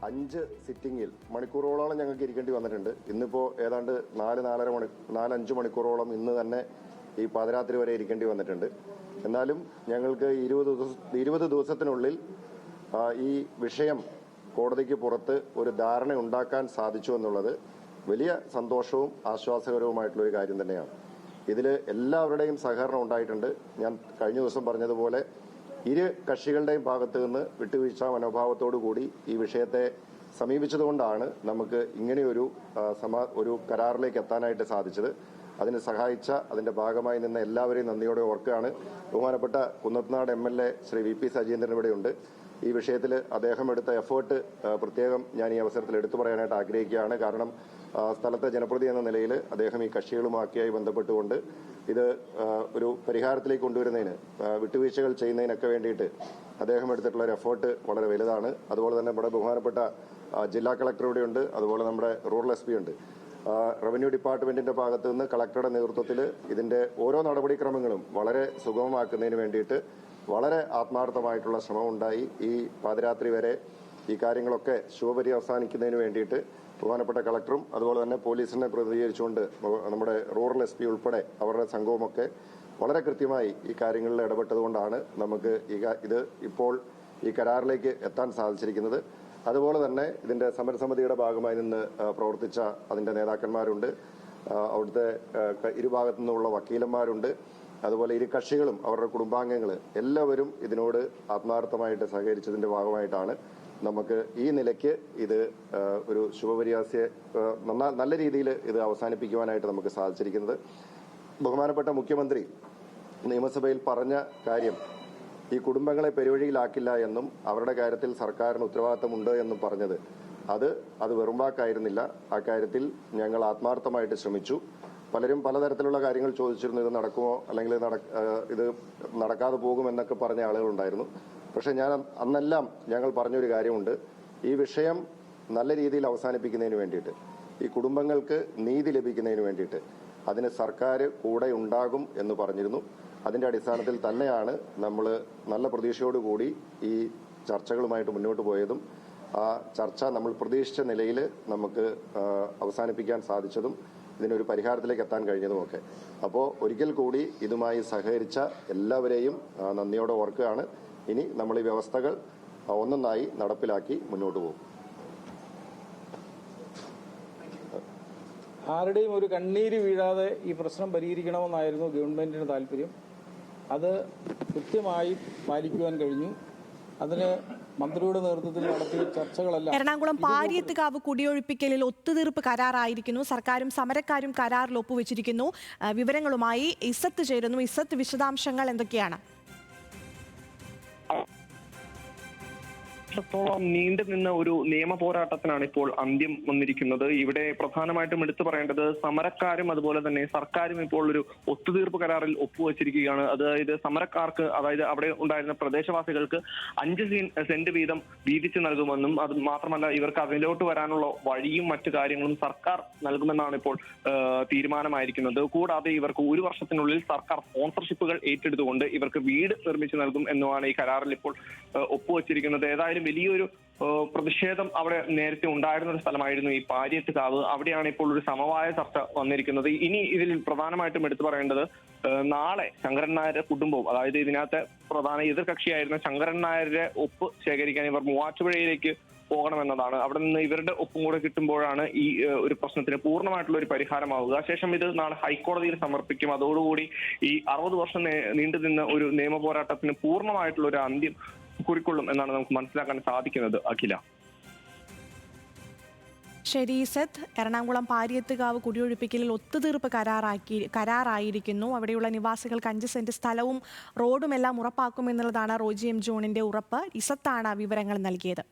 5 സിറ്റിങ്ങിൽ മണിക്കൂറുകളോളം ഞങ്ങൾക്ക് ഇരിക്കേണ്ടി വന്നിട്ടുണ്ട്. ഇന്നിപ്പോൾ ഏതാണ്ട് 4-5 മണിക്കൂറോളം ഇന്ന് തന്നെ ഈ പാതിരാത്രി വരെ ഇരിക്കേണ്ടി വന്നിട്ടുണ്ട്. എന്നാലും ഞങ്ങൾക്ക് 20 ദിവസത്തിനുള്ളിൽ ഈ വിഷയം കോടതിക്ക് പുറത്ത് ഒരു ധാരണ ഉണ്ടാക്കാൻ സാധിച്ചു എന്നുള്ളത് വലിയ സന്തോഷവും ആശ്വാസകരവുമായിട്ടുള്ള ഒരു കാര്യം തന്നെയാണ്. ഇതിൽ എല്ലാവരുടെയും സഹകരണം ഉണ്ടായിട്ടുണ്ട്. ഞാൻ കഴിഞ്ഞ ദിവസം പറഞ്ഞതുപോലെ ഇരു കക്ഷികളുടെയും ഭാഗത്ത് നിന്ന് വിട്ടുവീഴ്ച മനോഭാവത്തോടു കൂടി ഈ വിഷയത്തെ സമീപിച്ചതുകൊണ്ടാണ് നമുക്ക് ഇങ്ങനെയൊരു ഒരു കരാറിലേക്ക് എത്താനായിട്ട് സാധിച്ചത്. അതിന് സഹായിച്ച അതിന്റെ ഭാഗമായി നിന്ന എല്ലാവരെയും നന്ദിയോടെ ഓർക്കുകയാണ്. ബഹുമാനപ്പെട്ട കുന്നത്തുനാട് MLA ശ്രീ VP സജീന്ദ്രൻ ഇവിടെയുണ്ട്. ഈ വിഷയത്തിൽ അദ്ദേഹം എടുത്ത എഫേർട്ട് പ്രത്യേകം ഞാൻ ഈ അവസരത്തിൽ എടുത്തു പറയാനായിട്ട് ആഗ്രഹിക്കുകയാണ്. കാരണം സ്ഥലത്തെ ജനപ്രതി എന്ന നിലയിൽ അദ്ദേഹം ഈ കക്ഷികളുമാക്കിയായി ബന്ധപ്പെട്ടുകൊണ്ട് ഇത് ഒരു പരിഹാരത്തിലേക്ക് കൊണ്ടുവരുന്നതിന് വിട്ടുവീഴ്ചകൾ ചെയ്യുന്നതിനൊക്കെ വേണ്ടിയിട്ട് അദ്ദേഹം എടുത്തിട്ടുള്ള ഒരു എഫേർട്ട് വളരെ വലുതാണ്. അതുപോലെ തന്നെ നമ്മുടെ ബഹുമാനപ്പെട്ട ജില്ലാ കളക്ടർ ഇവിടെയുണ്ട്. അതുപോലെ നമ്മുടെ റൂറൽ SP ഉണ്ട്. റവന്യൂ ഡിപ്പാർട്ട്മെന്റിന്റെ ഭാഗത്തു നിന്ന് കളക്ടറുടെ നേതൃത്വത്തിൽ ഇതിന്റെ ഓരോ നടപടിക്രമങ്ങളും വളരെ സുഗമമാക്കുന്നതിന് വേണ്ടിയിട്ട് വളരെ ആത്മാർത്ഥമായിട്ടുള്ള ശ്രമമുണ്ടായി. ഈ പാതിരാത്രി വരെ ഈ കാര്യങ്ങളൊക്കെ ശുഭപര്യവസാനിക്കുന്നതിന് വേണ്ടിയിട്ട് ബഹുമാനപ്പെട്ട കളക്ടറും അതുപോലെ തന്നെ പോലീസിനെ പ്രതിനിധീകരിച്ചുകൊണ്ട് നമ്മുടെ റൂറൽ SP ഉൾപ്പെടെ അവരുടെ സംഘവുമൊക്കെ വളരെ കൃത്യമായി ഈ കാര്യങ്ങളിൽ ഇടപെട്ടതുകൊണ്ടാണ് നമുക്ക് ഇത് ഇപ്പോൾ ഈ കരാറിലേക്ക് എത്താൻ സാധിച്ചിരിക്കുന്നത്. അതുപോലെ തന്നെ ഇതിന്റെ സമരസമിതിയുടെ ഭാഗമായി നിന്ന് പ്രവർത്തിച്ച അതിന്റെ നേതാക്കന്മാരുണ്ട്. അവിടുത്തെ ഇരുഭാഗത്തു നിന്നുള്ള വക്കീലന്മാരുണ്ട്. അതുപോലെ ഇരു കക്ഷികളും അവരുടെ കുടുംബാംഗങ്ങൾ എല്ലാവരും ഇതിനോട് ആത്മാർത്ഥമായിട്ട് സഹകരിച്ചതിന്റെ ഭാഗമായിട്ടാണ് നമുക്ക് ഈ നിലയ്ക്ക് ഇത് ഒരു ശുഭപര്യാസ്യ നല്ല രീതിയിൽ ഇത് അവസാനിപ്പിക്കുവാനായിട്ട് നമുക്ക് സാധിച്ചിരിക്കുന്നത്. ബഹുമാനപ്പെട്ട മുഖ്യമന്ത്രി നിയമസഭയിൽ പറഞ്ഞ കാര്യം ഈ കുടുംബങ്ങളെ പെരുവഴിയിലാക്കില്ല എന്നും അവരുടെ കാര്യത്തിൽ സർക്കാരിന് ഉത്തരവാദിത്തമുണ്ട് എന്നും പറഞ്ഞത് അത് വെറുമ്പാക്കായിരുന്നില്ല. ആ കാര്യത്തിൽ ഞങ്ങൾ ആത്മാർത്ഥമായിട്ട് ശ്രമിച്ചു. പലരും പലതരത്തിലുള്ള കാര്യങ്ങൾ ചോദിച്ചിരുന്നു. ഇത് നടക്കുമോ അല്ലെങ്കിൽ ഇത് നടക്കാതെ പോകുമെന്നൊക്കെ പറഞ്ഞ ആളുകളുണ്ടായിരുന്നു. പക്ഷെ അന്നെല്ലാം ഞങ്ങൾ പറഞ്ഞൊരു കാര്യമുണ്ട്. ഈ വിഷയം നല്ല രീതിയിൽ അവസാനിപ്പിക്കുന്നതിന് വേണ്ടിയിട്ട്, ഈ കുടുംബങ്ങൾക്ക് നീതി ലഭിക്കുന്നതിന് വേണ്ടിയിട്ട് അതിന് സർക്കാർ കൂടെ ഉണ്ടാകും എന്ന് പറഞ്ഞിരുന്നു. അതിന്റെ അടിസ്ഥാനത്തിൽ തന്നെയാണ് നമ്മൾ നല്ല പ്രതീക്ഷയോടുകൂടി ഈ ചർച്ചകളുമായിട്ട് മുന്നോട്ട് പോയതും ആ ചർച്ച നമ്മൾ പ്രതീക്ഷിച്ച നിലയിൽ നമുക്ക് അവസാനിപ്പിക്കാൻ സാധിച്ചതും ഇതിനൊരു പരിഹാരത്തിലേക്ക് എത്താൻ കഴിഞ്ഞതുമൊക്കെ. അപ്പോൾ ഒരിക്കൽ കൂടി ഇതുമായി സഹകരിച്ച എല്ലാവരെയും നന്ദിയോടെ ഓർക്കുകയാണ്. ഇനി നമ്മൾ ഈ വ്യവസ്ഥകൾ ഒന്നൊന്നായി നടപ്പിലാക്കി മുന്നോട്ട് പോകും. ആരുടെയും ഒരു കണ്ണീര് വീഴാതെ ഈ പ്രശ്നം പരിഹരിക്കണമെന്നായിരുന്നു ഗവൺമെന്റിന് താല്പര്യം. അത് കൃത്യമായി പാലിക്കുവാൻ കഴിഞ്ഞു. അതിന് മന്ത്രിയുടെ നേതൃത്വത്തിൽ നടത്തിയ ചർച്ചകളെല്ലാം എറണാകുളം പാരിയത്തുകാവ് കുടിയൊഴിപ്പിക്കലിൽ ഒത്തുതീർപ്പ് കരാറായിരിക്കുന്നു. സർക്കാരും സമരക്കാരും കരാറിൽ ഒപ്പുവെച്ചിരിക്കുന്നു. വിവരങ്ങളുമായി ഇസത്ത് ചേരുന്നു. ഇസത്ത്, വിശദാംശങ്ങൾ എന്തൊക്കെയാണ്? വർഷത്തോളം നീണ്ടു നിന്ന ഒരു നിയമ പോരാട്ടത്തിനാണ് ഇപ്പോൾ അന്ത്യം വന്നിരിക്കുന്നത്. ഇവിടെ പ്രധാനമായിട്ടും എടുത്തു പറയേണ്ടത് സമരക്കാരും അതുപോലെ തന്നെ സർക്കാരും ഇപ്പോൾ ഒരു ഒത്തുതീർപ്പ് കരാറിൽ ഒപ്പുവെച്ചിരിക്കുകയാണ്. അതായത് സമരക്കാർക്ക്, അതായത് അവിടെ ഉണ്ടായിരുന്ന പ്രദേശവാസികൾക്ക് 5 സെന്റ് വീതം വീതിച്ചു നൽകുമെന്നും അത് മാത്രമല്ല ഇവർക്ക് അതിലോട്ട് വരാനുള്ള വഴിയും മറ്റു കാര്യങ്ങളും സർക്കാർ നൽകുമെന്നാണ് ഇപ്പോൾ തീരുമാനമായിരിക്കുന്നത്. കൂടാതെ ഇവർക്ക് 1 വർഷത്തിനുള്ളിൽ സർക്കാർ സ്പോൺസർഷിപ്പുകൾ ഏറ്റെടുത്തുകൊണ്ട് ഇവർക്ക് വീട് നിർമ്മിച്ചു നൽകും എന്നുമാണ് ഈ കരാറിൽ ഇപ്പോൾ ഒപ്പുവെച്ചിരിക്കുന്നത്. ഏതായാലും വലിയൊരു പ്രതിഷേധം അവിടെ നേരത്തെ ഉണ്ടായിരുന്ന ഒരു സ്ഥലമായിരുന്നു ഈ പാരിയത്തുകാവ്. അവിടെയാണ് ഇപ്പോൾ ഒരു സമവായ ചർച്ച വന്നിരിക്കുന്നത്. ഇനി ഇതിൽ പ്രധാനമായിട്ടും എടുത്തു പറയേണ്ടത് നാളെ ശങ്കരൻ നായരുടെ കുടുംബവും, അതായത് ഇതിനകത്തെ പ്രധാന എതിർകക്ഷിയായിരുന്ന ശങ്കരൻ നായരുടെ ഒപ്പ് ശേഖരിക്കാൻ ഇവർ മൂവാറ്റുപുഴയിലേക്ക് പോകണമെന്നതാണ്. അവിടെ നിന്ന് ഇവരുടെ ഒപ്പും കൂടെ കിട്ടുമ്പോഴാണ് ഈ ഒരു പ്രശ്നത്തിന് പൂർണ്ണമായിട്ടുള്ള ഒരു പരിഹാരമാവുക. ശേഷം ഇത് നാളെ ഹൈക്കോടതിയിൽ സമർപ്പിക്കും. അതോടുകൂടി ഈ 60 വർഷം നീണ്ടുനിന്ന ഒരു നിയമ പോരാട്ടത്തിന് പൂർണ്ണമായിട്ടുള്ള ഒരു അന്ത്യം കുറിക്കൊള്ളും എന്നാണ് നമുക്ക് മനസ്സിലാക്കാൻ സാധിക്കുന്നത്. അഖില, ശരി സത്ത്. എറണാകുളം പാരിയത്തുകാവ് കുടിയൊഴിപ്പിക്കലിൽ ഒത്തുതീർപ്പ് കരാറായിരിക്കുന്നു. അവിടെയുള്ള നിവാസികൾക്ക് 5 സെന്റ് സ്ഥലവും റോഡുമെല്ലാം ഉറപ്പാക്കുമെന്നുള്ളതാണ് റോജി M. ജോണിന്റെ ഉറപ്പ്. ഇസത്താണ് വിവരങ്ങൾ നൽകിയത്.